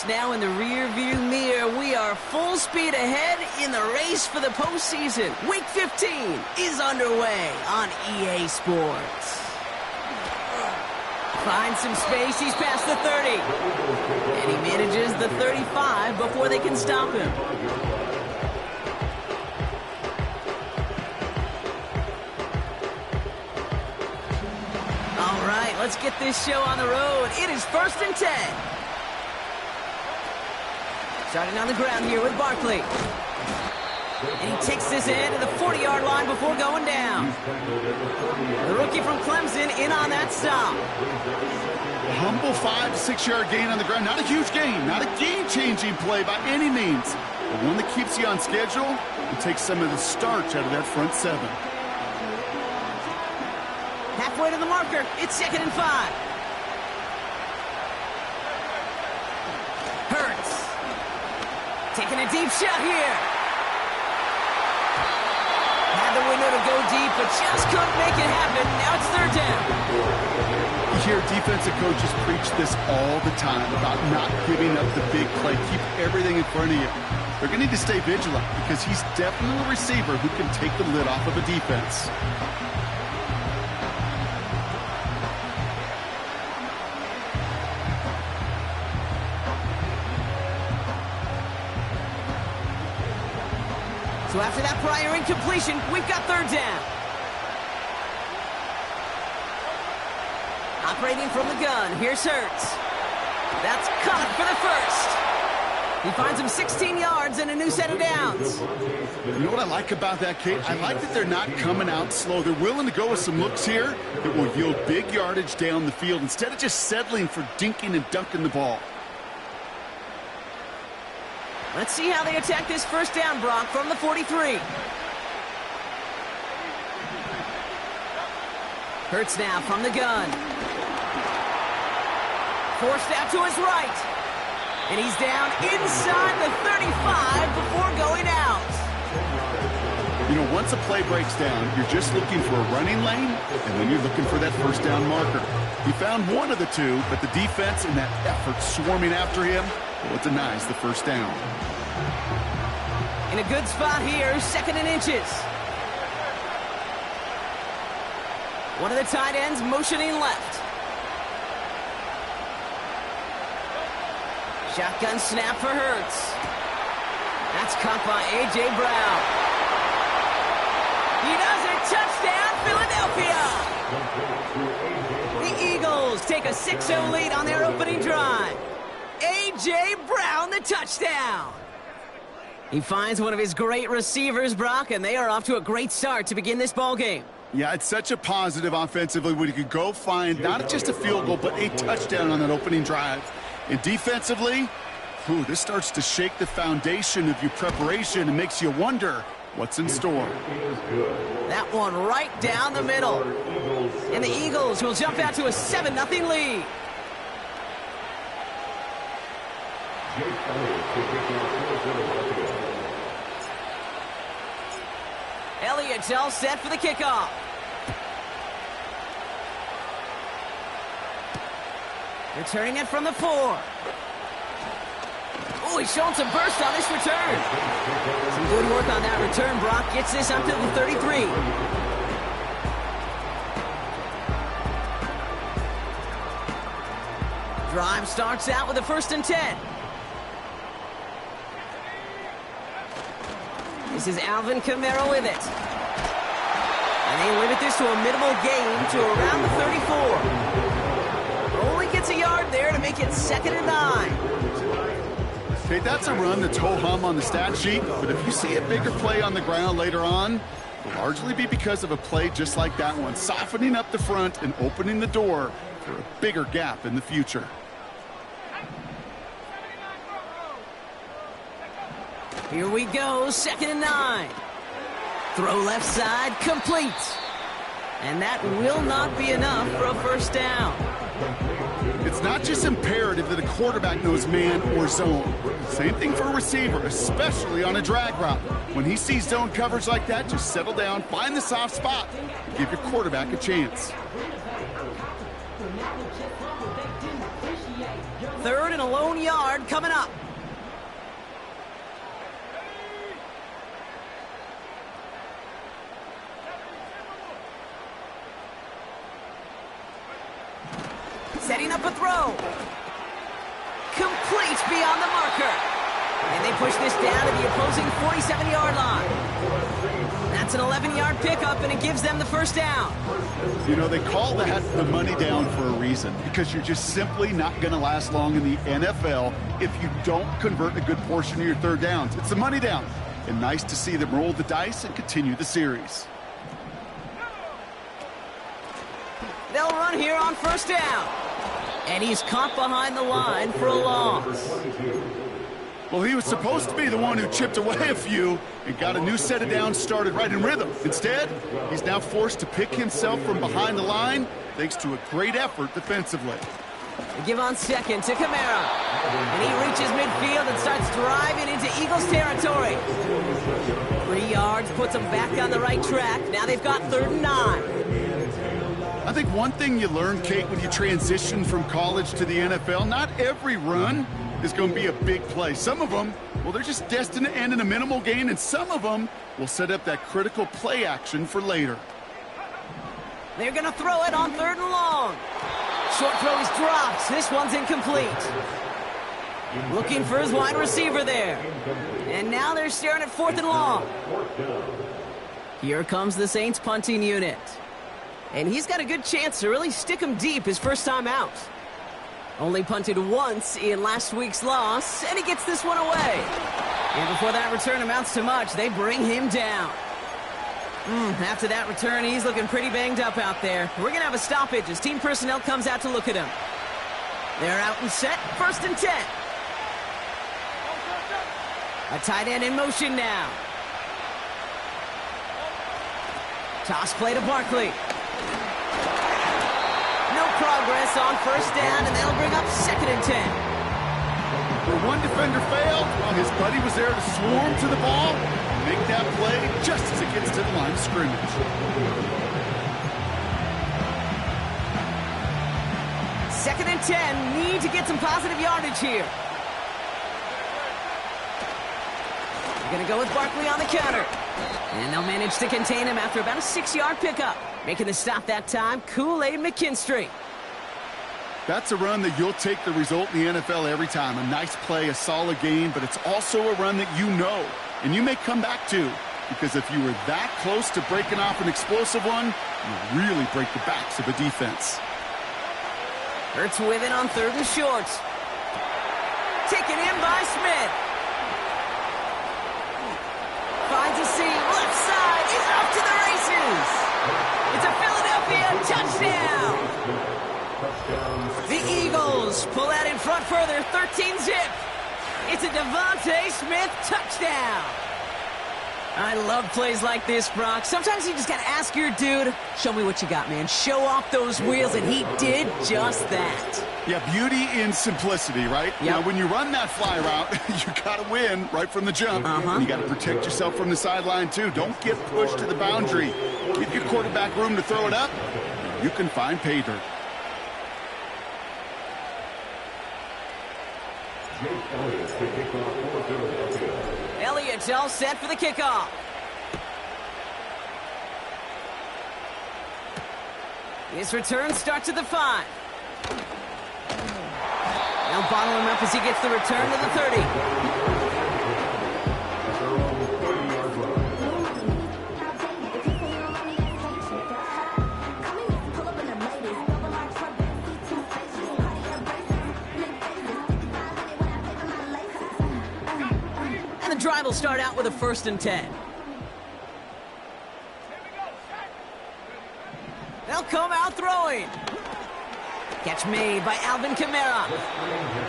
It's now in the rear-view mirror. We are full speed ahead in the race for the postseason. Week 15 is underway on EA Sports. Finds some space. He's past the 30. And he manages the 35 before they can stop him. All right, let's get this show on the road. It is 1st and 10. Starting on the ground here with Barkley. And he takes this in to the 40-yard line before going down. The rookie from Clemson in on that stop. A humble 5 to 6 yard gain on the ground. Not a huge gain, not a game-changing play by any means. But one that keeps you on schedule and takes some of the starch out of that front 7. Halfway to the marker. It's 2nd and 5. Hurts. Taking a deep shot here. Had the window to go deep, but just couldn't make it happen. Now it's 3rd down. You hear defensive coaches preach this all the time about not giving up the big play. Keep everything in front of you. They're going to need to stay vigilant because he's definitely a receiver who can take the lid off of a defense. So after that prior incompletion, we've got 3rd down. Operating from the gun, here's Hurts. That's caught for the 1st. He finds him 16 yards and a new set of downs. You know what I like about that, Kate? I like that they're not coming out slow. They're willing to go with some looks here that will yield big yardage down the field instead of just settling for dinking and dunking the ball. Let's see how they attack this 1st down, Brock, from the 43. Hurts now from the gun. Forced out to his right. And he's down inside the 35 before going out. You know, once a play breaks down, you're just looking for a running lane, and then you're looking for that 1st down marker. He found one of the two, but the defense and that effort swarming after him, well, it denies the 1st down. In a good spot here, 2nd and inches. One of the tight ends motioning left. Shotgun snap for Hurts. That's caught by A.J. Brown. He does it! Touchdown, Philadelphia! The Eagles take a 6-0 lead on their opening drive. A.J. Brown, the touchdown. He finds one of his great receivers, Brock, and they are off to a great start to begin this ball game. Yeah, it's such a positive offensively when you could go find not just a field goal, but a touchdown on that opening drive. And defensively, this starts to shake the foundation of your preparation and makes you wonder what's in store. That one right down the middle. And the Eagles will jump out to a 7-0 lead. Elliott's all set for the kickoff. Returning it from the 4. Oh, he's showing some burst on this return. Some good work on that return. Brock gets this up to the 33. Drive starts out with a 1st and 10. This is Alvin Kamara with it. And they limit this to a minimal gain to around the 34. Only gets a yard there to make it 2nd and 9. Okay, that's a run that's ho-hum on the stat sheet, but if you see a bigger play on the ground later on, it'll largely be because of a play just like that one, softening up the front and opening the door for a bigger gap in the future. Here we go, 2nd and 9. Throw left side, complete. And that will not be enough for a 1st down. It's not just imperative that a quarterback knows man or zone. Same thing for a receiver, especially on a drag route. When he sees zone coverage like that, just settle down, find the soft spot, and give your quarterback a chance. 3rd and a lone yard coming up. Setting up a throw. Complete beyond the marker. And they push this down to the opposing 47-yard line. That's an 11-yard pickup, and it gives them the first down. You know, they call that the money down for a reason, because you're just simply not going to last long in the NFL if you don't convert a good portion of your third downs. It's the money down. And nice to see them roll the dice and continue the series. They'll run here on first down. And he's caught behind the line for a loss. Well, he was supposed to be the one who chipped away a few and got a new set of downs started right in rhythm. Instead, he's now forced to pick himself from behind the line thanks to a great effort defensively. They give on second to Kamara. And he reaches midfield and starts driving into Eagles territory. 3 yards puts them back on the right track. Now they've got 3rd and 9. I think one thing you learn, Kate, when you transition from college to the NFL, not every run is going to be a big play. Some of them, well, they're just destined to end in a minimal gain, and some of them will set up that critical play action for later. They're going to throw it on 3rd and long. Short throw is dropped. This one's incomplete. Looking for his wide receiver there. And now they're staring at 4th and long. Here comes the Saints punting unit. And he's got a good chance to really stick him deep his first time out. Only punted once in last week's loss, and he gets this one away. And before that return amounts to much, they bring him down. After that return, he's looking pretty banged up out there. We're going to have a stoppage as team personnel comes out to look at him. They're out and set, 1st and 10. A tight end in motion now. Toss play to Barkley. No progress on first down, and that'll bring up 2nd and 10. Where one defender failed, well, his buddy was there to swarm to the ball and make that play just as it gets to the line of scrimmage. 2nd and 10, need to get some positive yardage here. They're going to go with Barkley on the counter. And they'll manage to contain him after about a 6-yard pickup. Making the stop that time, Kool-Aid McKinstry. That's a run that you'll take the result in the NFL every time. A nice play, a solid game, but it's also a run that you know, and you may come back to, because if you were that close to breaking off an explosive one, you really break the backs of a defense. Hurts with it on 3rd and short. Taken in by Smith. Finds a seam, left side, he's off to the races. It's a Philadelphia touchdown. The Eagles pull out in front further, 13-zip. It's a Devontae Smith touchdown. I love plays like this, Brock. Sometimes you just got to ask your dude, show me what you got, man. Show off those wheels, and he did just that. Yeah, beauty in simplicity, right? Yep. Now, when you run that fly route, you got to win right from the jump. And you got to protect yourself from the sideline, too. Don't get pushed to the boundary. Give your quarterback room to throw it up. You can find pay dirt. Elliott's all set for the kickoff. His return starts at the 5. They'll bottle him up as he gets the return to the 30. And the drive will start out with a 1st and 10. They'll come out throwing. Catch made by Alvin Kamara.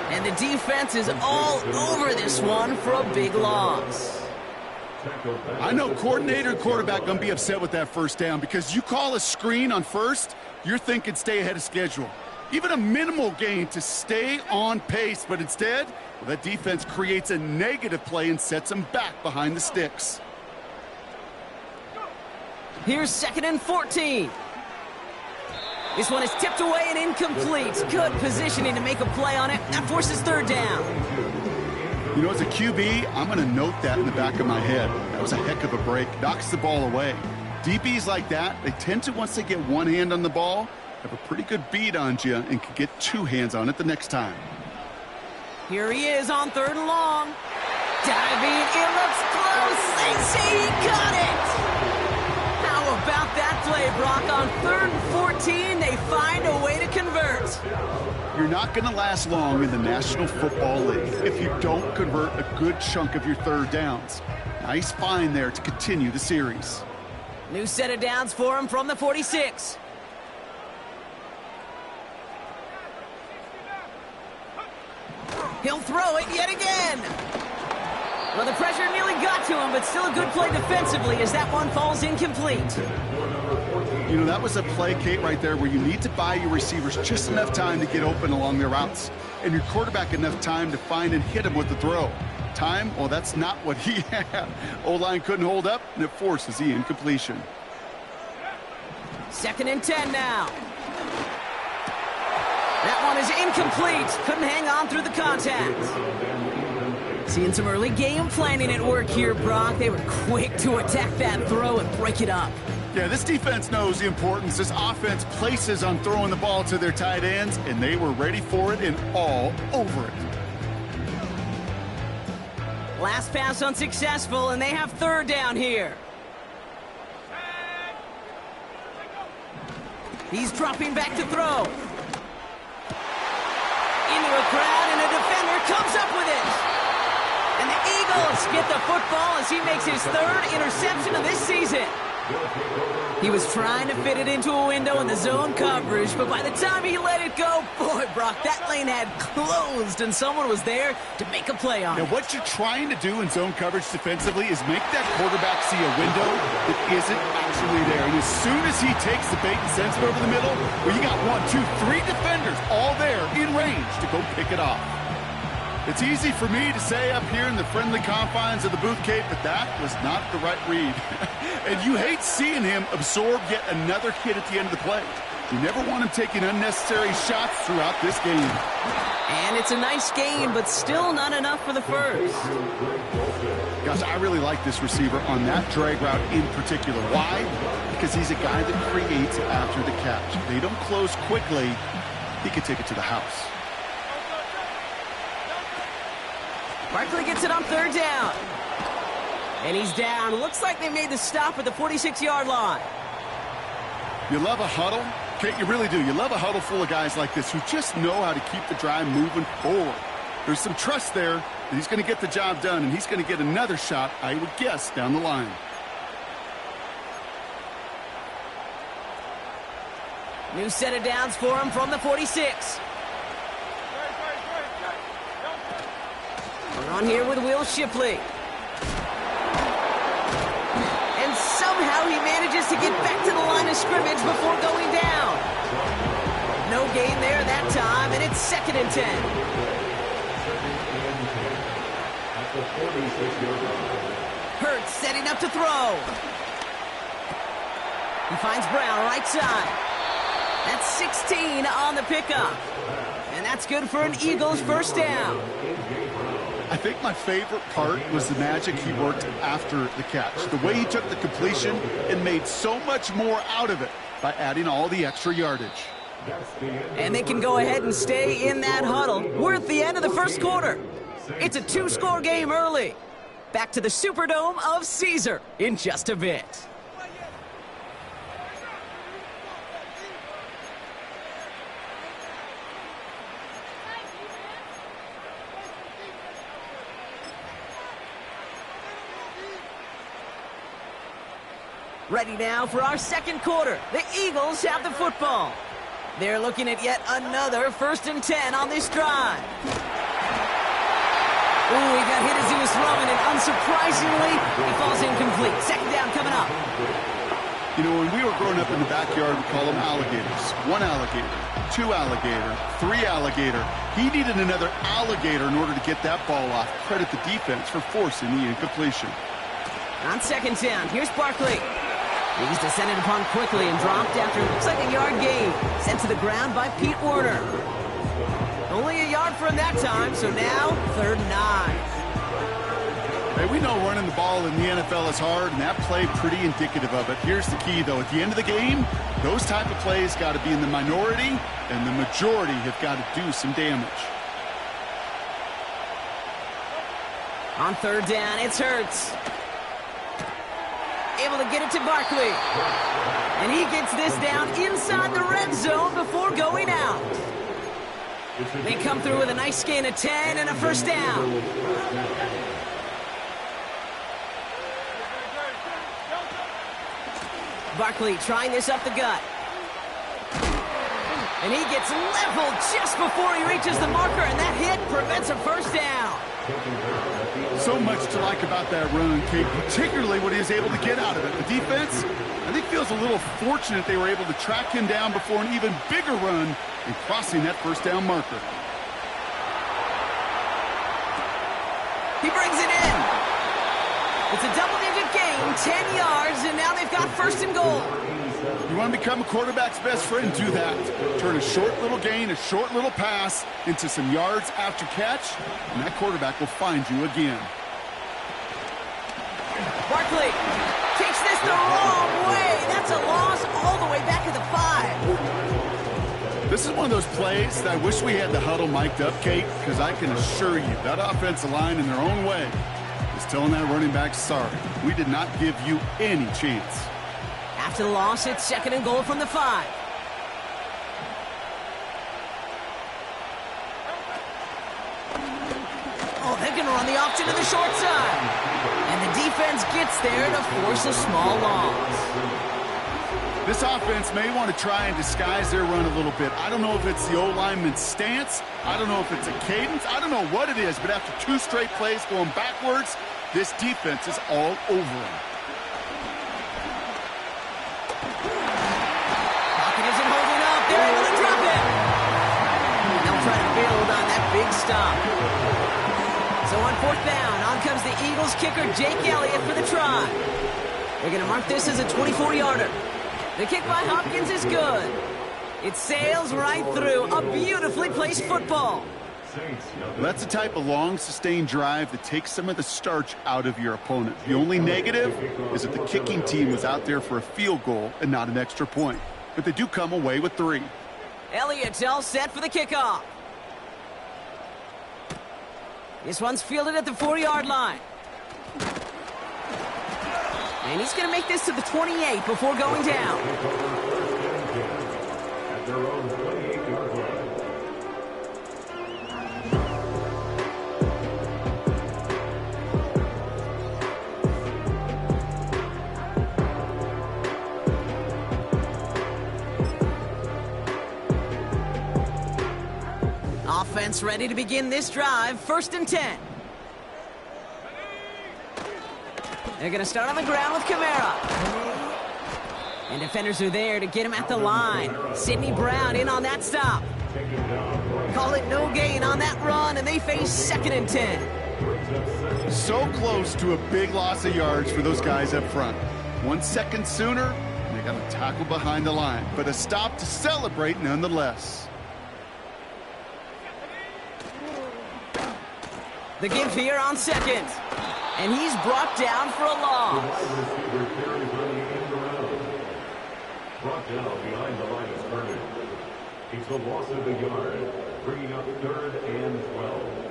And the defense is all over this one for a big loss. I know coordinator and quarterback going to be upset with that first down because you call a screen on first, you're thinking stay ahead of schedule. Even a minimal gain to stay on pace, but instead, well, that defense creates a negative play and sets them back behind the sticks. Here's 2nd and 14. This one is tipped away and incomplete. Good positioning to make a play on it. That forces third down. You know, as a QB, I'm going to note that in the back of my head. That was a heck of a break. Knocks the ball away. DBs like that, they tend to, once they get one hand on the ball, have a pretty good beat on you and can get two hands on it the next time. Here he is on third and long. Diving, it looks close. They say he caught it. How about that play, Brock? On 3rd and 14, they find a way to convert. You're not going to last long in the National Football League if you don't convert a good chunk of your third downs. Nice find there to continue the series. New set of downs for him from the 46. He'll throw it yet again. Well, the pressure nearly got to him, but still a good play defensively as that one falls incomplete. You know, that was a play, Kate, right there where you need to buy your receivers just enough time to get open along their routes, and your quarterback enough time to find and hit him with the throw. Time, well, that's not what he had. O-line couldn't hold up, and it forces the incompletion. 2nd and 10 now. That one is incomplete. Couldn't hang on through the contact. Seeing some early game planning at work here, Brock. They were quick to attack that throw and break it up. Yeah, this defense knows the importance this offense places on throwing the ball to their tight ends, and they were ready for it and all over it. Last pass unsuccessful, and they have third down here. He's dropping back to throw. Into a crowd, and a defender comes up with it. And the Eagles get the football as he makes his 3rd interception of this season. He was trying to fit it into a window in the zone coverage, but by the time he let it go, boy, Brock, that lane had closed, and someone was there to make a play on it. Now, what you're trying to do in zone coverage defensively is make that quarterback see a window that isn't actually there. And as soon as he takes the bait and sends it over the middle, well, you got 1, 2, 3 defenders all there in range to go pick it off. It's easy for me to say up here in the friendly confines of the booth, Kate, but that was not the right read. And you hate seeing him absorb yet another hit at the end of the play. You never want him taking unnecessary shots throughout this game. And it's a nice game, but still not enough for the first. Gosh, I really like this receiver on that drag route in particular. Why? Because he's a guy that creates after the catch. If they don't close quickly, he could take it to the house. Barkley gets it on third down. And he's down. Looks like they made the stop at the 46-yard line. You love a huddle? Kate, you really do. You love a huddle full of guys like this who just know how to keep the drive moving forward. There's some trust there that he's going to get the job done, and he's going to get another shot, I would guess, down the line. New set of downs for him from the 46. We're on here with Will Shipley. And somehow he manages to get back to the line of scrimmage before going down. No gain there that time, and it's 2nd and 10. Hurts setting up to throw. He finds Brown right side. That's 16 on the pickup. And that's good for an Eagles first down. I think my favorite part was the magic he worked after the catch. The way he took the completion and made so much more out of it by adding all the extra yardage. And they can go ahead and stay in that huddle. We're at the end of the first quarter. It's a 2-score game early. Back to the Superdome of Caesar in just a bit. Ready now for our second quarter. The Eagles have the football. They're looking at yet another 1st and 10 on this drive. Ooh, he got hit as he was throwing, and unsurprisingly, he falls incomplete. 2nd down coming up. You know, when we were growing up in the backyard, we call them alligators. 1 alligator, 2 alligator, 3 alligator. He needed another alligator in order to get that ball off. Credit the defense for forcing the incompletion. On 2nd down, here's Barkley. He's descended upon quickly and dropped after it looks like a yard gain. Sent to the ground by Pete Werner. Only a yard for him that time, so now 3rd and 9. Hey, we know running the ball in the NFL is hard, and that play pretty indicative of it. Here's the key, though. At the end of the game, those type of plays got to be in the minority, and the majority have got to do some damage. On 3rd down, it's Hurts. Able to get it to Barkley. And he gets this down inside the red zone before going out. They come through with a nice gain of 10 and a 1st down. Barkley trying this up the gut. And he gets leveled just before he reaches the marker, and that hit prevents a 1st down. So much to like about that run, Kate, particularly what he was able to get out of it. The defense, I think, feels a little fortunate they were able to track him down before an even bigger run and crossing that 1st down marker. He brings it in. It's a double-digit gain, 10 yards, and now they've got 1st and goal. You want to become a quarterback's best friend, do that. Turn a short little gain, a short little pass into some yards after catch, and that quarterback will find you again. Barkley takes this the wrong way. That's a loss all the way back at the 5. This is one of those plays that I wish we had the huddle mic'd up, Kate, because I can assure you that offensive line in their own way is telling that running back, sorry, we did not give you any chance. After the loss, it's 2nd and goal from the 5. Oh, they're going to run the option to the short side. And the defense gets there to force a small loss. This offense may want to try and disguise their run a little bit. I don't know if it's the O-lineman's stance. I don't know if it's a cadence. I don't know what it is, but after 2 straight plays going backwards, this defense is all over him. Pocket isn't holding up. They're able to drop it. They'll try to build on that big stop. So on 4th down, on comes the Eagles kicker, Jake Elliott, for the try. They're going to mark this as a 24-yarder. The kick by Hopkins is good. It sails right through. A beautifully placed football. That's the type of long, sustained drive that takes some of the starch out of your opponent. The only negative is that the kicking team was out there for a field goal and not an extra point. But they do come away with 3. Elliott's all set for the kickoff. This one's fielded at the 4-yard line. And he's going to make this to the 28 before going down. At their own 28-yard line. Offense ready to begin this drive. 1st and 10. They're going to start on the ground with Kamara. And defenders are there to get him at the line. Sidney Brown in on that stop. Call it no gain on that run, and they face 2nd and 10. So close to a big loss of yards for those guys up front. 1 second sooner, and they got a tackle behind the line. But a stop to celebrate nonetheless. The give here on 2nd. And he's brought down for a loss. Brought down behind the line of scrimmage. It's the loss of a yard, bringing up 3rd and 12.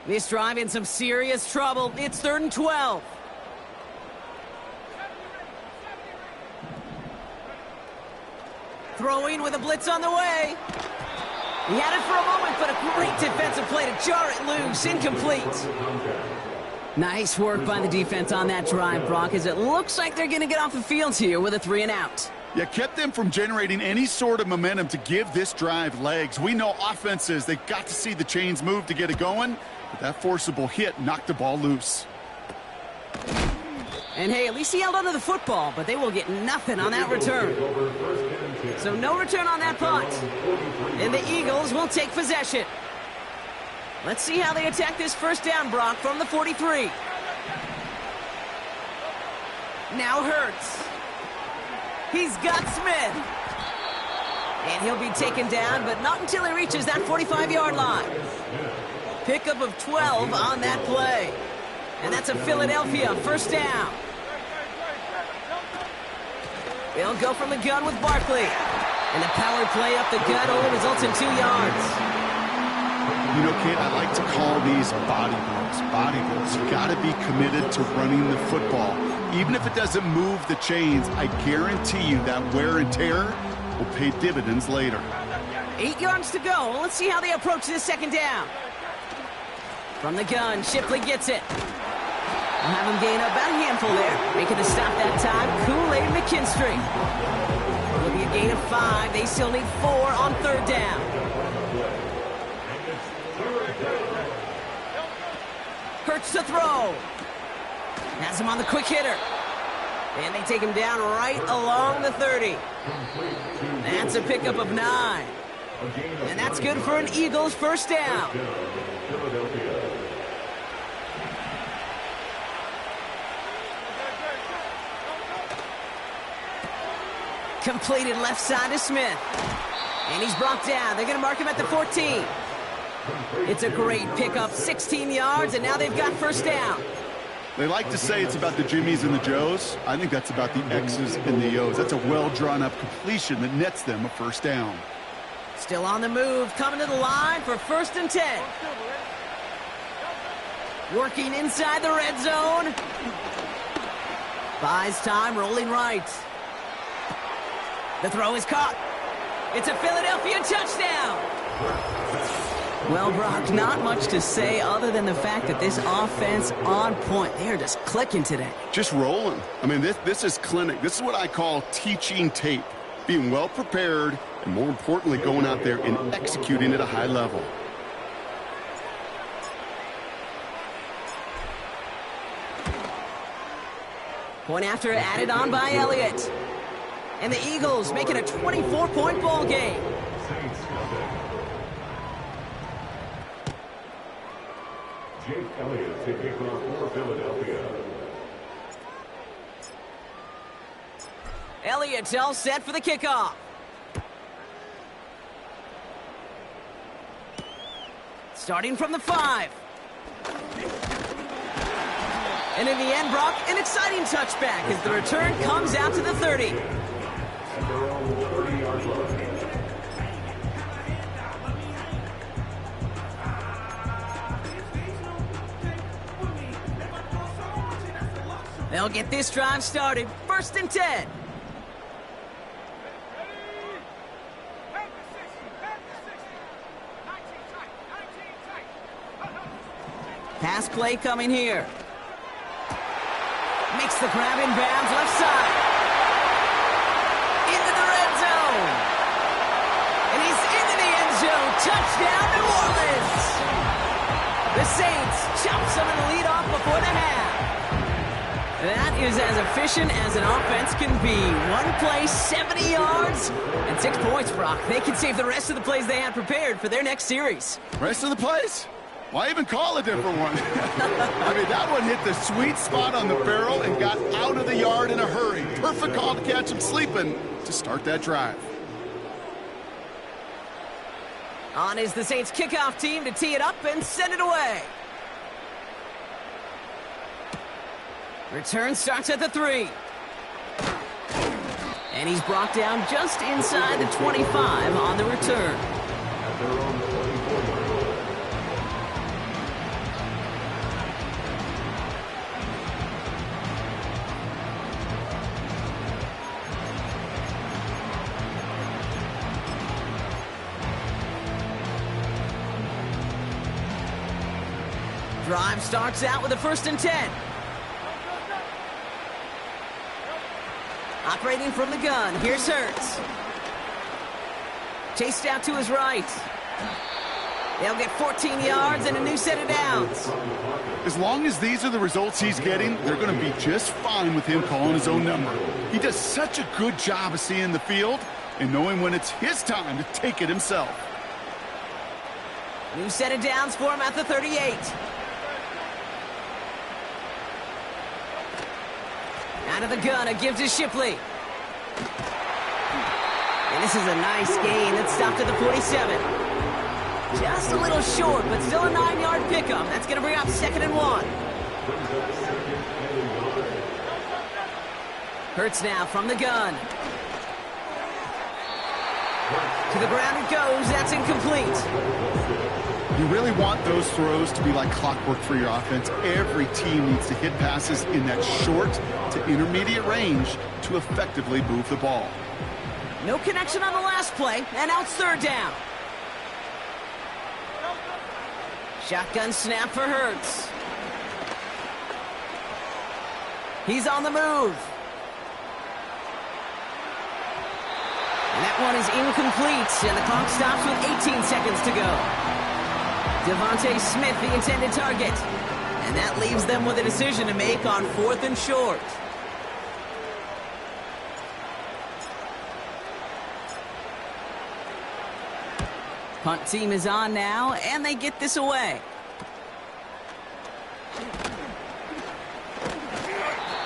This drive in some serious trouble. It's 3rd and 12. Throwing with a blitz on the way. He had it for a moment, but a great defensive play to jar it loose. Incomplete. Nice work by the defense on that drive, Brock, as it looks like they're going to get off the field here with a 3 and out. Yeah, kept them from generating any sort of momentum to give this drive legs. We know offenses, they've got to see the chains move to get it going, but that forcible hit knocked the ball loose. And hey, at least he held onto the football, but they will get nothing on that return. So no return on that punt. And the Eagles will take possession. Let's see how they attack this first down, Brock, from the 43. Now Hurts. He's got Smith. And he'll be taken down, but not until he reaches that 45-yard line. Pickup of 12 on that play. And that's a Philadelphia first down. They'll go from the gun with Barkley. And the power play up the gut only results in 2 yards. You know, Kate, I like to call these body blows. Body blows. You've got to be committed to running the football. Even if it doesn't move the chains, I guarantee you that wear and tear will pay dividends later. 8 yards to go. Let's see how they approach this second down. From the gun, Shipley gets it. We'll have him gain about a handful there. Making the stop that time, Kool-Aid McKinstry. It'll be a gain of 5. They still need 4 on third down. Hurts to throw. Has him on the quick hitter. And they take him down right along the 30. That's a pickup of 9. And that's good for an Eagles first down. Completed left side to Smith. And he's brought down. They're going to mark him at the 14. It's a great pickup, 16 yards, and now they've got first down. They like to say it's about the Jimmies and the Joes. I think that's about the X's and the O's. That's a well-drawn-up completion that nets them a first down. Still on the move, coming to the line for 1st and 10. Working inside the red zone. Buys time, rolling right. The throw is caught. It's a Philadelphia touchdown. Well, Brock, not much to say other than the fact that this offense on point. They are just clicking today. Just rolling. I mean, this is clinic. This is what I call teaching tape. Being well prepared, and more importantly, going out there and executing at a high level. Point after added on by Elliott. And the Eagles make it a 24-point ball game. Jake Elliott taking off for Philadelphia. Elliott's all set for the kickoff. Starting from the 5. And in the end, Brock, an exciting touchback as the return comes out to the 30. And they're on the 30-yard line. They'll get this drive started. 1st and 10. Pass play coming here. Makes the grab in bounds left side. Into the red zone. And he's into the end zone. Touchdown, New Orleans. The Saints chop some of the lead off before the half. That is as efficient as an offense can be. One play, 70 yards, and 6 points, Brock. They can save the rest of the plays they had prepared for their next series. Rest of the plays? Why even call a different one? I mean, that one hit the sweet spot on the barrel and got out of the yard in a hurry. Perfect call to catch him sleeping to start that drive. On is the Saints kickoff team to tee it up and send it away. Return starts at the 3. And he's brought down just inside the 25 on the return. And they're on the 24-yard line. Drive starts out with a 1st and 10. Operating from the gun, here's Hurts. Chased out to his right. They'll get 14 yards and a new set of downs. As long as these are the results he's getting, they're going to be just fine with him calling his own number. He does such a good job of seeing the field and knowing when it's his time to take it himself. New set of downs for him at the 38. Out of the gun, it gives to Shipley. And this is a nice gain that stopped at the 47. Just a little short, but still a 9-yard pickup. That's going to bring up 2nd and 1. Hurts now from the gun. To the ground it goes. That's incomplete. You really want those throws to be like clockwork for your offense. Every team needs to hit passes in that short to intermediate range to effectively move the ball. No connection on the last play, and now it's 3rd down. Shotgun snap for Hurts. He's on the move. And that one is incomplete, and the clock stops with 18 seconds to go. Devontae Smith, the intended target. And that leaves them with a decision to make on 4th and short. Punt team is on now, and they get this away.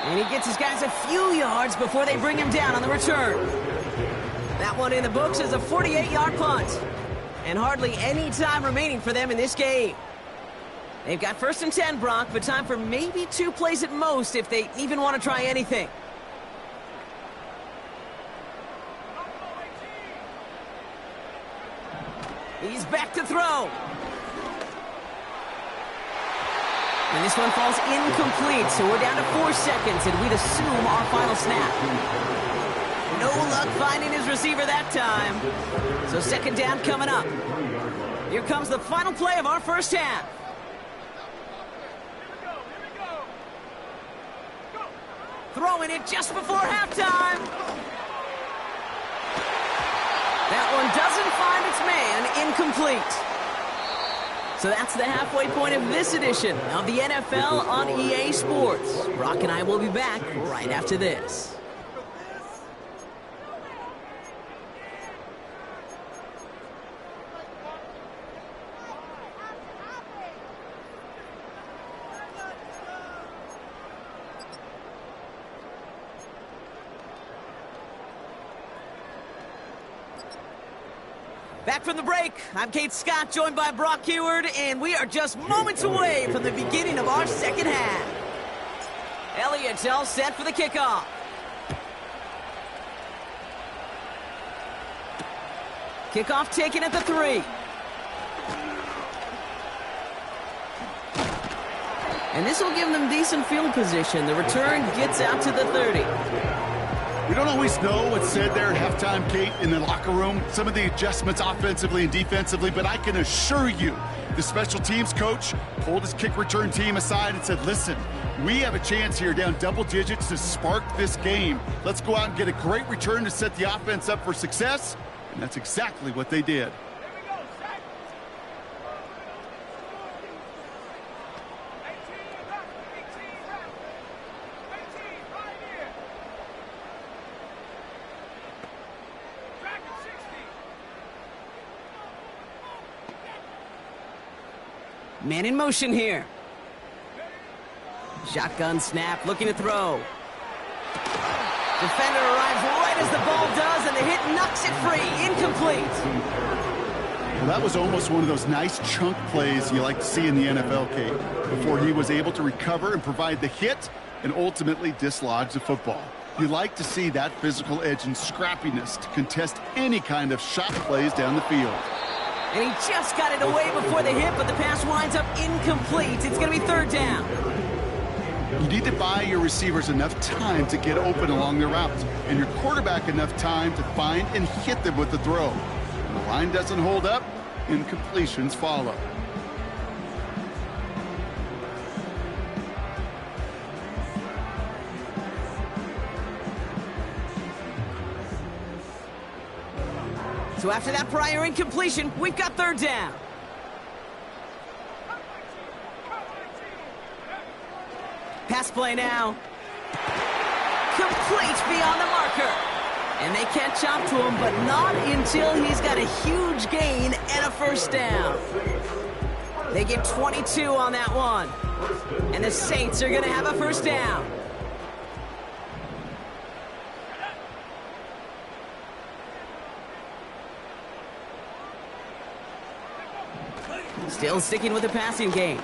And he gets his guys a few yards before they bring him down on the return. That one in the books is a 48-yard punt. And hardly any time remaining for them in this game. They've got 1st and 10, Brock, but time for maybe 2 plays at most if they even want to try anything. He's back to throw. And this one falls incomplete, so we're down to 4 seconds, and we'd assume our final snap. No luck finding his receiver that time. So 2nd down coming up. Here comes the final play of our first half. Throwing it just before halftime. That one doesn't find its man, incomplete. So that's the halfway point of this edition of the NFL on EA Sports. Brock and I will be back right after this. Back from the break, I'm Kate Scott, joined by Brock Heward, and we are just moments away from the beginning of our second half. Elliott's all set for the kickoff. Kickoff taken at the 3. And this will give them decent field position. The return gets out to the 30. We don't always know what's said there at halftime, Kate, in the locker room. Some of the adjustments offensively and defensively, but I can assure you the special teams coach pulled his kick return team aside and said, listen, we have a chance here down double digits to spark this game. Let's go out and get a great return to set the offense up for success. And that's exactly what they did. Man in motion here. Shotgun snap, looking to throw. Defender arrives right as the ball does, and the hit knocks it free. Incomplete. Well, that was almost one of those nice chunk plays you like to see in the NFL, Kate, before he was able to recover and provide the hit and ultimately dislodge the football. You like to see that physical edge and scrappiness to contest any kind of shot plays down the field. And he just got it away before the hit, but the pass winds up incomplete. It's going to be 3rd down. You need to buy your receivers enough time to get open along the route, and your quarterback enough time to find and hit them with the throw. When the line doesn't hold up, incompletions follow. So after that prior incompletion, we've got third down. Pass play now. Complete beyond the marker. And they catch up to him, but not until he's got a huge gain and a first down. They get 22 on that one. And the Saints are going to have a first down. Still sticking with the passing game.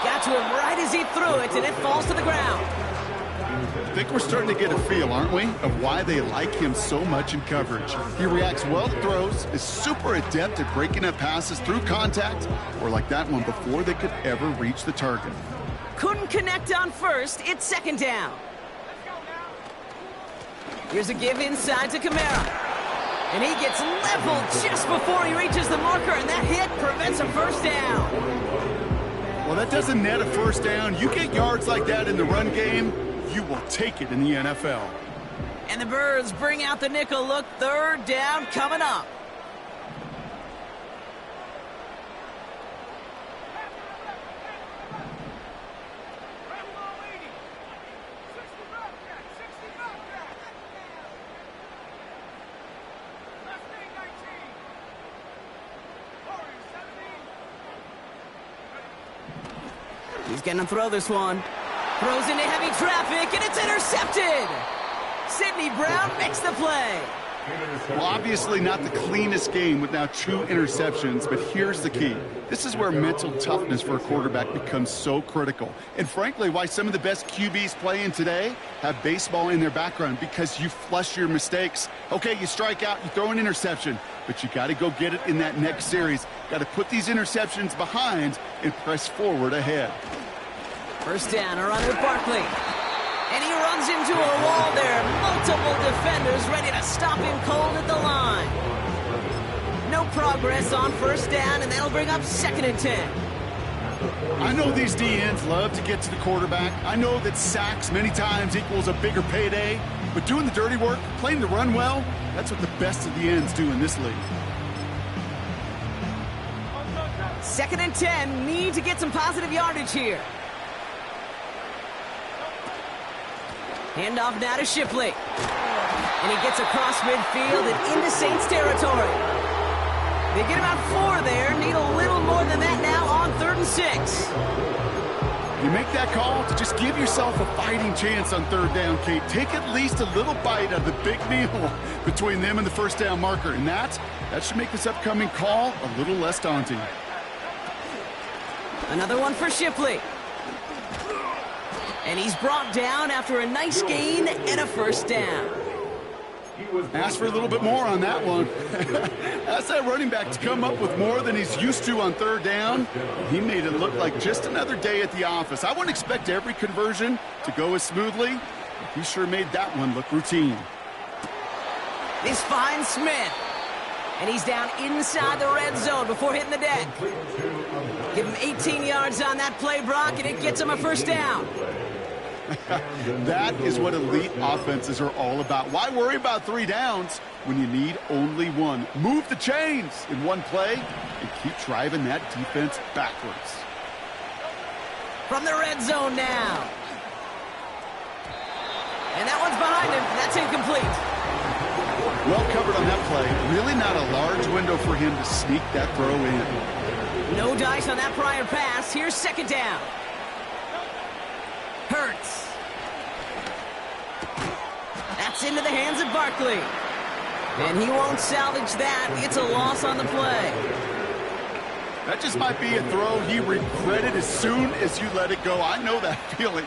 Got to him right as he threw it, and it falls to the ground. I think we're starting to get a feel, aren't we, of why they like him so much in coverage. He reacts well to throws, is super adept at breaking up passes through contact, or like that one before they could ever reach the target. Couldn't connect on first. It's second down. Here's a give inside to Kamara. And he gets leveled just before he reaches the marker, and that hit prevents a first down. Well, that doesn't net a first down. You get yards like that in the run game, you will take it in the NFL. And the Birds bring out the nickel look. Third down coming up. He's going to throw this one. Throws into heavy traffic, and it's intercepted. Sidney Brown makes the play. Well, obviously not the cleanest game with now 2 interceptions, but here's the key. This is where mental toughness for a quarterback becomes so critical. And frankly, why some of the best QBs playing today have baseball in their background, because you flush your mistakes. Okay, you strike out, you throw an interception, but you got to go get it in that next series. Got to put these interceptions behind and press forward ahead. First down, a run with Barkley. And he runs into a wall there. Multiple defenders ready to stop him cold at the line. No progress on first down, and that'll bring up second and 10. I know these DNs love to get to the quarterback. I know that sacks many times equals a bigger payday. But doing the dirty work, playing the run well, that's what the best of the ends do in this league. Second and 10, need to get some positive yardage here. Handoff now to Shipley. And he gets across midfield and into Saints territory. They get about 4 there, need a little more than that now on 3rd and 6. You make that call to just give yourself a fighting chance on 3rd down, Kate. Take at least a little bite of the big meal between them and the first down marker. And that should make this upcoming call a little less daunting. Another one for Shipley. And he's brought down after a nice gain and a first down. Ask for a little bit more on that one. Ask that running back to come up with more than he's used to on 3rd down. He made it look like just another day at the office. I wouldn't expect every conversion to go as smoothly, but he sure made that one look routine. This finds Smith. And he's down inside the red zone before hitting the deck. Give him 18 yards on that play, Brock, and it gets him a first down. That is what elite offenses are all about. Why worry about 3 downs when you need only 1? Move the chains in one play and keep driving that defense backwards. From the red zone now. And that one's behind him. That's incomplete. Well covered on that play. Really not a large window for him to sneak that throw in. No dice on that prior pass. Here's second down. Hurts. That's into the hands of Barkley. And he won't salvage that. It's a loss on the play. That just might be a throw he regretted as soon as you let it go. I know that feeling.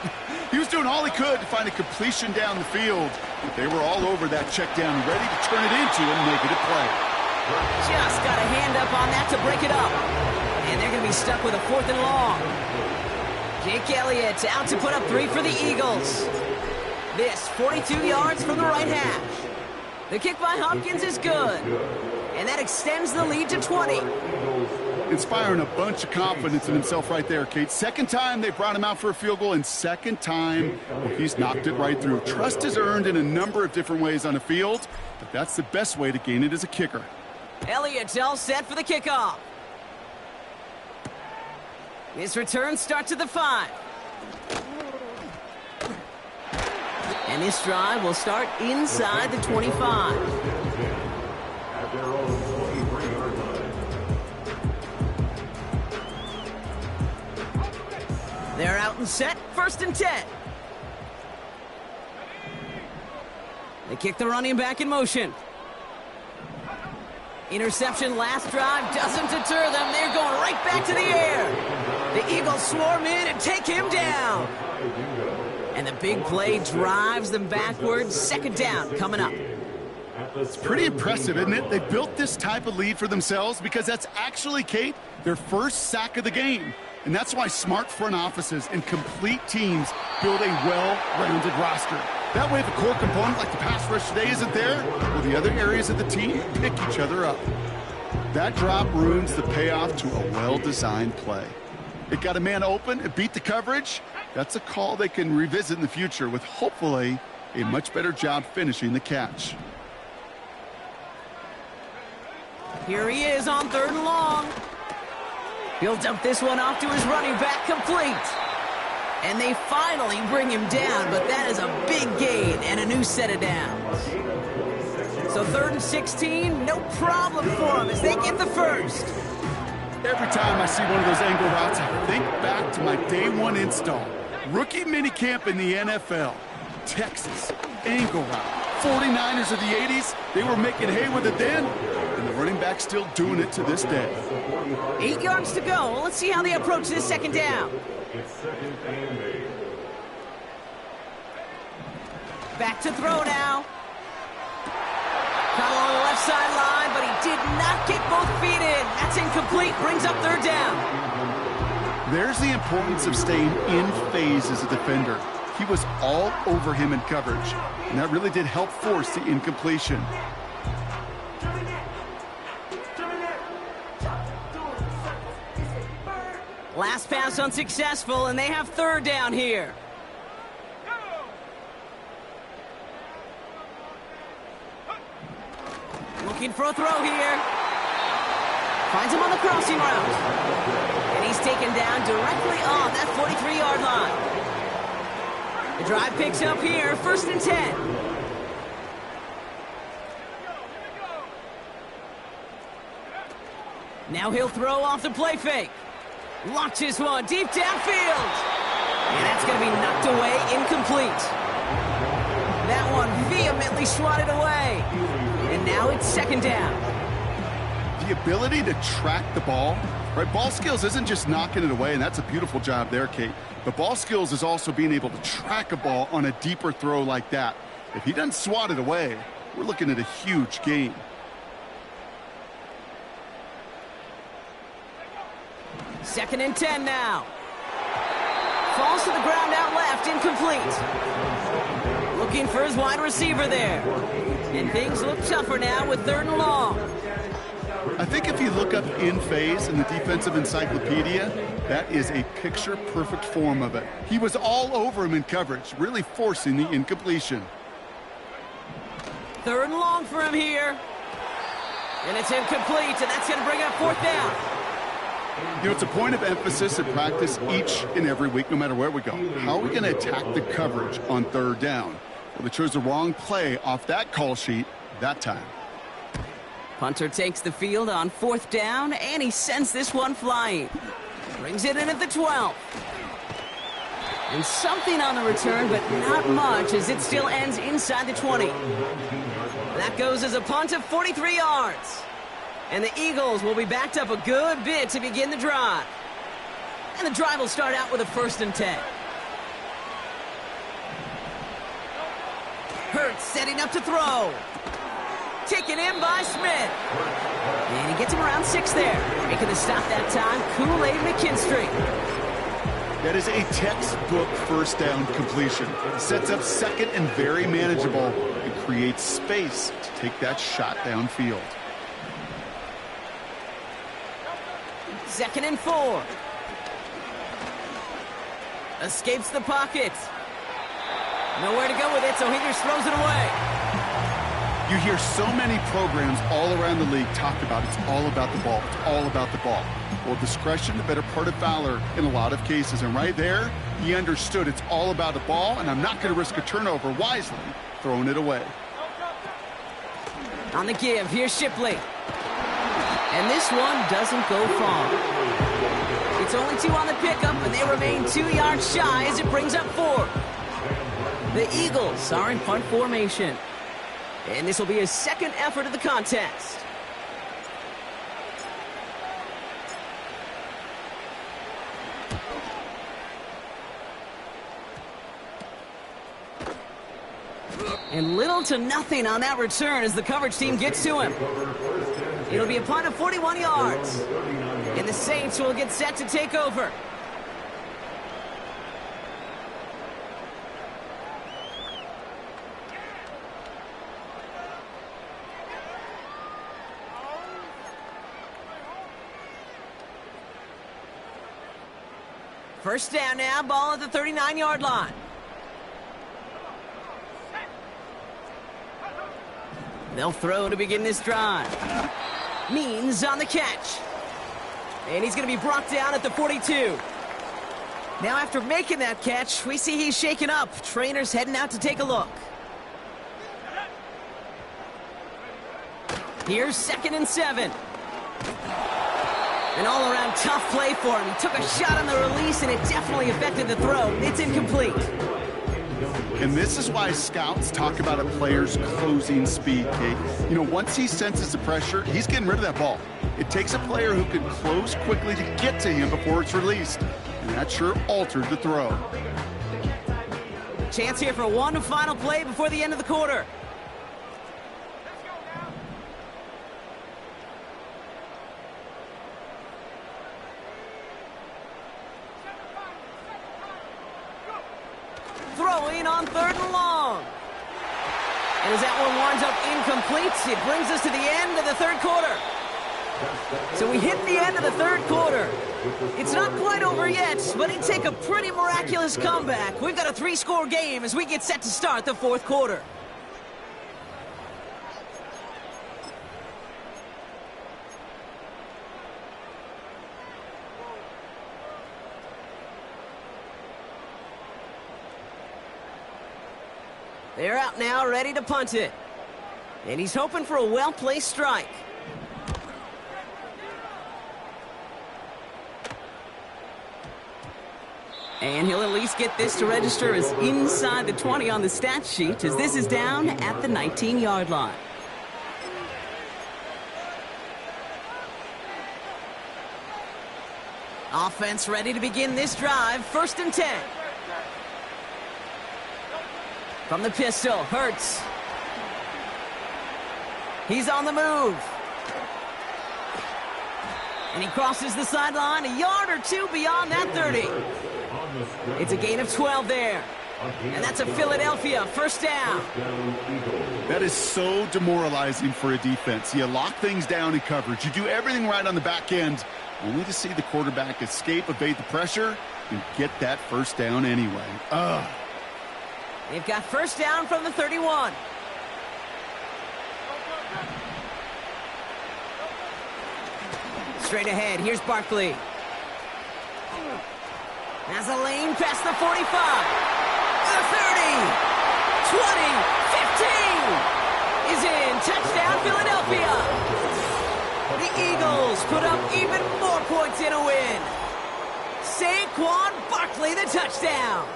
He was doing all he could to find a completion down the field, but they were all over that check down, ready to turn it into a negative play. Just got a hand up on that to break it up. And they're going to be stuck with a 4th and long. Jake Elliott out to put up 3 for the Eagles. This 42 yards from the right hash. The kick by Hopkins is good. And that extends the lead to 20. inspiring a bunch of confidence in himself right there, Kate. Second time they brought him out for a field goal, and second time, well, he's knocked it right through. Trust is earned in a number of different ways on the field, but that's the best way to gain it as a kicker. Elliott's all set for the kickoff. His return starts at the 5. And this drive will start inside the 25. At their own 23-yard line. They're out and set, 1st and 10. They kick the running back in motion. Interception last drive doesn't deter them. They're going right back to the air. The Eagles swarm in and take him down. And the big play drives them backwards. 2nd down coming up. It's pretty impressive, isn't it? They built this type of lead for themselves because that's actually, Kate, their first sack of the game. And that's why smart front offices and complete teams build a well-rounded roster. That way, if a core component like the pass rush today isn't there, well, the other areas of the team pick each other up. That drop ruins the payoff to a well-designed play. It got a man open, it beat the coverage. That's a call they can revisit in the future with, hopefully, a much better job finishing the catch. Here he is on 3rd and long. He'll dump this one off to his running back, complete. And they finally bring him down, but that is a big gain and a new set of downs. So 3rd and 16, no problem for them as they get the first. Every time I see one of those angle routes, I think back to my day 1 install. Rookie minicamp in the NFL. Texas, angle route. 49ers of the 80s, they were making hay with it then, and the running back's still doing it to this day. 8 yards to go. Let's see how they approach this 2nd down. It's 2nd and 8. Back to throw now. Caught along the left sideline, but he did not get both feet in. That's incomplete. Brings up 3rd down. There's the importance of staying in phase as a defender. He was all over him in coverage, and that really did help force the incompletion. Last pass unsuccessful, and they have 3rd down here. Looking for a throw here. Finds him on the crossing route. And he's taken down directly on that 43-yard line. The drive picks up here, 1st and 10. Now he'll throw off the play fake. Launches one deep downfield. And that's going to be knocked away, incomplete. That one vehemently swatted away. And now it's 2nd down. The ability to track the ball, right? Ball skills isn't just knocking it away, and that's a beautiful job there, Kate. But ball skills is also being able to track a ball on a deeper throw like that. If he doesn't swat it away, we're looking at a huge gain. Second and 10 now. Falls to the ground out left, incomplete. Looking for his wide receiver there. And things look tougher now with 3rd and long. I think if you look up in phase in the defensive encyclopedia, that is a picture-perfect form of it. He was all over him in coverage, really forcing the incompletion. 3rd and long for him here. And it's incomplete, and that's going to bring up 4th down. You know, it's a point of emphasis in practice each and every week, no matter where we go. How are we going to attack the coverage on 3rd down? Well, they chose the wrong play off that call sheet that time. Punter takes the field on 4th down, and he sends this one flying. Brings it in at the 12. And something on the return, but not much, as it still ends inside the 20. That goes as a punt of 43 yards. And the Eagles will be backed up a good bit to begin the drive. And the drive will start out with a 1st and 10. Hurts setting up to throw. Taken in by Smith. And he gets him around 6 there. Making the stop that time, Kool-Aid McKinstry. That is a textbook 1st down completion. Sets up 2nd and very manageable and creates space to take that shot downfield. 2nd and 4. Escapes the pocket. Nowhere to go with it, so he just throws it away. You hear so many programs all around the league talk about it's all about the ball. It's all about the ball. Well, discretion, the better part of valor in a lot of cases. And right there, he understood it's all about the ball, and I'm not going to risk a turnover, wisely throwing it away. On the give, here's Shipley. And this one doesn't go far. It's only 2 on the pickup, and they remain 2 yards shy as it brings up 4. The Eagles are in punt formation. And this will be his 2nd effort of the contest. And little to nothing on that return as the coverage team gets to him. It'll be a punt of 41 yards. And the Saints will get set to take over. First down now, ball at the 39-yard line. They'll throw to begin this drive. Means on the catch. And he's going to be brought down at the 42. Now after making that catch, we see he's shaken up. Trainer's heading out to take a look. Here's 2nd and 7. An all-around tough play for him. He took a shot on the release, and it definitely affected the throw. It's incomplete. And this is why scouts talk about a player's closing speed, Kate. You know, once he senses the pressure, he's getting rid of that ball. It takes a player who can close quickly to get to him before it's released. And that sure altered the throw. Chance here for one final play before the end of the quarter. Throwing on 3rd and long. And as that one winds up incomplete, it brings us to the end of the 3rd quarter. So we hit the end of the 3rd quarter. It's not quite over yet, but it'd take a pretty miraculous comeback. We've got a 3-score game as we get set to start the 4th quarter. They're out now, ready to punt it. And he's hoping for a well-placed strike. And he'll at least get this to register as inside the 20 on the stat sheet, as this is down at the 19-yard line. Offense ready to begin this drive. 1st and 10. From the pistol, Hurts. He's on the move. And he crosses the sideline a yard or 2 beyond that 30. It's a gain of 12 there. And that's a Philadelphia 1st down. That is so demoralizing for a defense. You lock things down in coverage. You do everything right on the back end, only to see the quarterback escape, evade the pressure, and get that 1st down anyway. Ugh. They've got 1st down from the 31. Straight ahead, here's Barkley. Has a lane past the 45. The 30. 20. 15. Is in. Touchdown, Philadelphia. The Eagles put up even more points in a win. Saquon Barkley, the touchdown.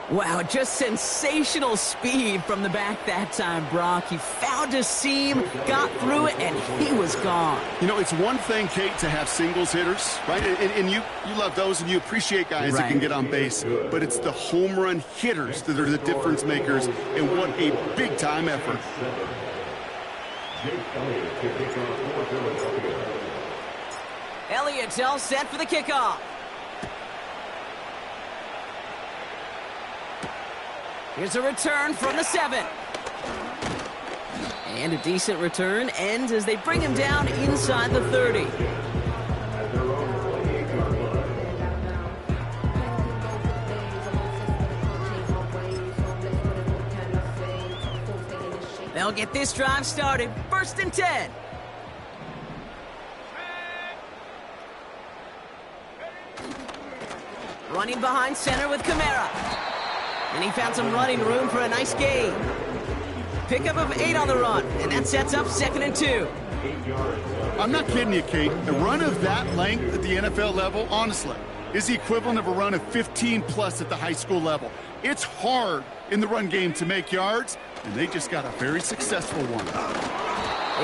Wow, just sensational speed from the back that time, Brock. He found a seam, got through it, and he was gone. You know, it's one thing, Kate, to have singles hitters, right? And you love those, and you appreciate guys that can get on base. But it's the home run hitters that are the difference makers, and what a big-time effort. Elliott's all set for the kickoff. Here's a return from the 7. And a decent return ends as they bring him down inside the 30. They'll get this drive started. 1st and 10. Running behind center with Kamara. And he found some running room for a nice gain. Pickup of 8 on the run, and that sets up 2nd and 2. I'm not kidding you, Kate. A run of that length at the NFL level, honestly, is the equivalent of a run of 15-plus at the high school level. It's hard in the run game to make yards, and they just got a very successful one.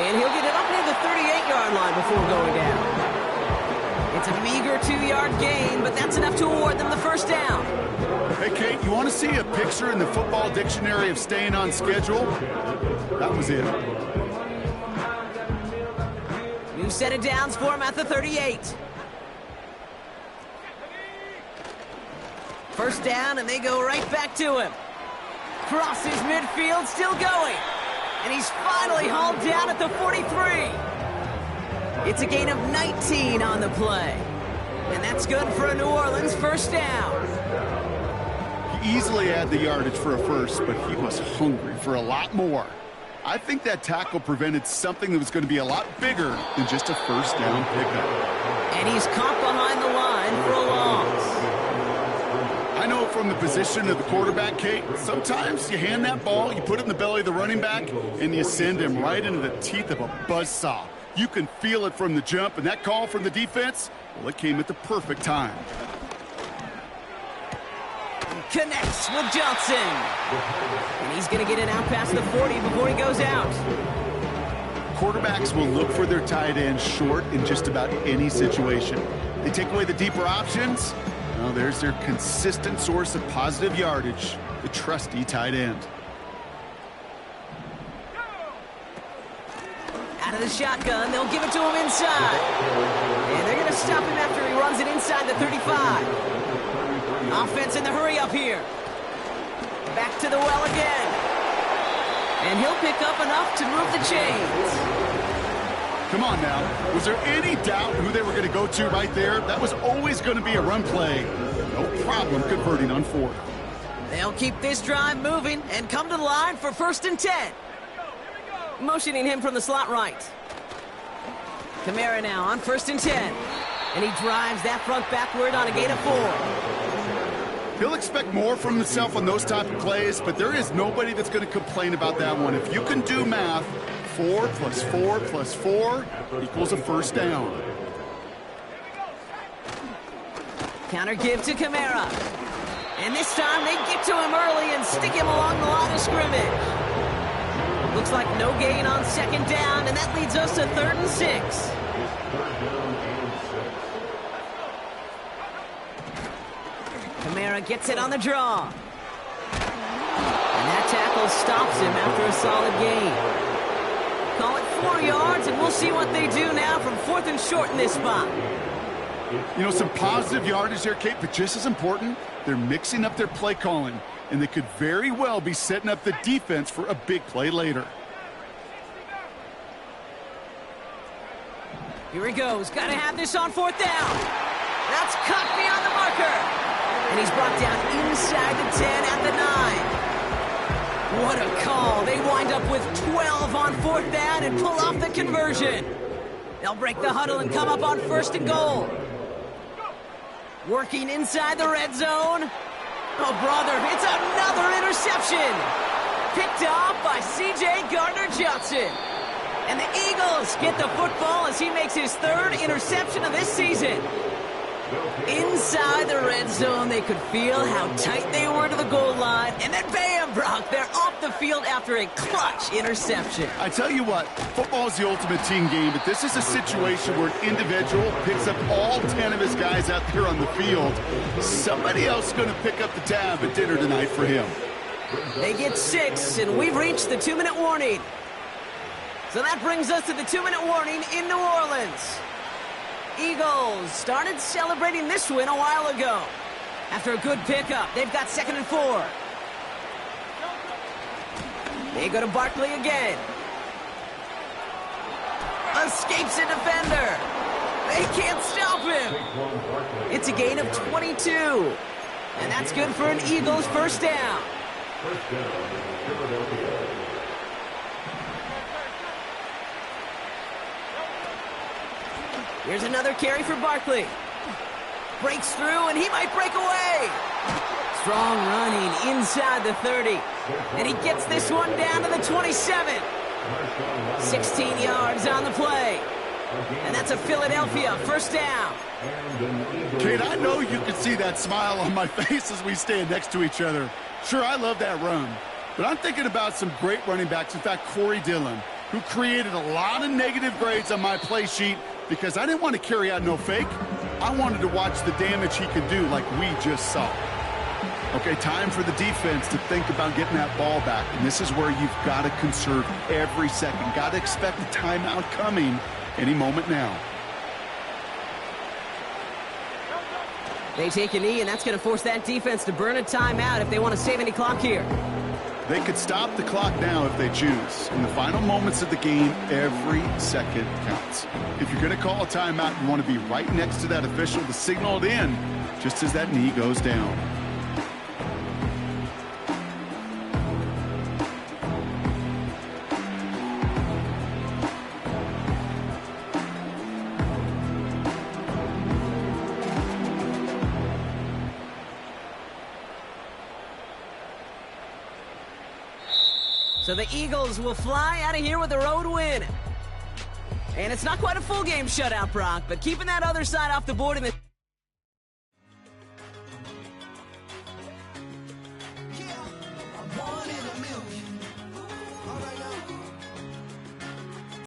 And he'll get it up near the 38-yard line before going down. It's a meager 2-yard gain, but that's enough to award them the 1st down. Hey, Kate, you want to see a picture in the football dictionary of staying on schedule? That was it. New set of downs for him at the 38. 1st down, and they go right back to him. Crosses midfield, still going. And he's finally hauled down at the 43. It's a gain of 19 on the play. And that's good for a New Orleans 1st down. He easily had the yardage for a first, but he was hungry for a lot more. I think that tackle prevented something that was going to be a lot bigger than just a 1st down pickup. And he's caught behind the line for a loss. I know from the position of the quarterback, Kate, sometimes you hand that ball, you put it in the belly of the running back, and you send him right into the teeth of a buzzsaw. You can feel it from the jump, and that call from the defense, well, it came at the perfect time. Connects with Johnson. And he's going to get it out past the 40 before he goes out. Quarterbacks will look for their tight end short in just about any situation. They take away the deeper options. Well, there's their consistent source of positive yardage, the trusty tight end. Out of the shotgun, they'll give it to him inside. And they're going to stop him after he runs it inside the 35. Offense in the hurry up here. Back to the well again. And he'll pick up enough to move the chains. Come on now. Was there any doubt who they were going to go to right there? That was always going to be a run play. No problem converting on 4th. They'll keep this drive moving and come to the line for 1st and 10. Motioning him from the slot right. Kamara now on 1st and 10. And he drives that front backward on a gain of 4. He'll expect more from himself on those type of plays, but there is nobody that's going to complain about that one. If you can do math, 4 plus 4 plus 4 equals a 1st down. Counter give to Kamara. And this time they get to him early and stick him along the line of scrimmage. Looks like no gain on 2nd down, and that leads us to 3rd and 6. Kamara gets it on the draw. And that tackle stops him after a solid gain. Call it 4 yards, and we'll see what they do now from 4th and short in this spot. You know, some positive yardage there, Kate, but just as important, they're mixing up their play calling, and they could very well be setting up the defense for a big play later. Here he goes. Got to have this on 4th down. That's cut beyond the marker. And he's brought down inside the 10 at the 9. What a call. They wind up with 12 on 4th down and pull off the conversion. They'll break the huddle and come up on 1st and goal. Working inside the red zone. Oh, brother, it's another interception. Picked off by C.J. Gardner-Johnson. And the Eagles get the football as he makes his 3rd interception of this season. Inside the red zone, they could feel how tight they were to the goal line. And then bam, Brock, they're off the field after a clutch interception. I tell you what, football is the ultimate team game, but this is a situation where an individual picks up all 10 of his guys out there on the field. Somebody else is going to pick up the tab at dinner tonight for him. They get 6, and we've reached the 2-minute warning. So that brings us to the 2-minute warning in New Orleans. Eagles started celebrating this win a while ago. After a good pickup, they've got 2nd and 4. They go to Barkley again. Escapes a defender. They can't stop him. It's a gain of 22. And that's good for an Eagles 1st down. Here's another carry for Barkley. Breaks through, and he might break away. Strong running inside the 30. And he gets this one down to the 27. 16 yards on the play. And that's a Philadelphia first down. Kate, I know you can see that smile on my face as we stand next to each other. Sure, I love that run. But I'm thinking about some great running backs. In fact, Corey Dillon, who created a lot of negative grades on my play sheet because I didn't want to carry out no fake. I wanted to watch the damage he could do like we just saw. Okay, time for the defense to think about getting that ball back. And this is where you've got to conserve every second. Got to expect a timeout coming any moment now. They take a knee, and that's going to force that defense to burn a timeout if they want to save any clock here. They could stop the clock now if they choose. In the final moments of the game, every second counts. If you're going to call a timeout, you want to be right next to that official to signal it in just as that knee goes down. So the Eagles will fly out of here with a road win. And it's not quite a full game shutout, Brock, but keeping that other side off the board in the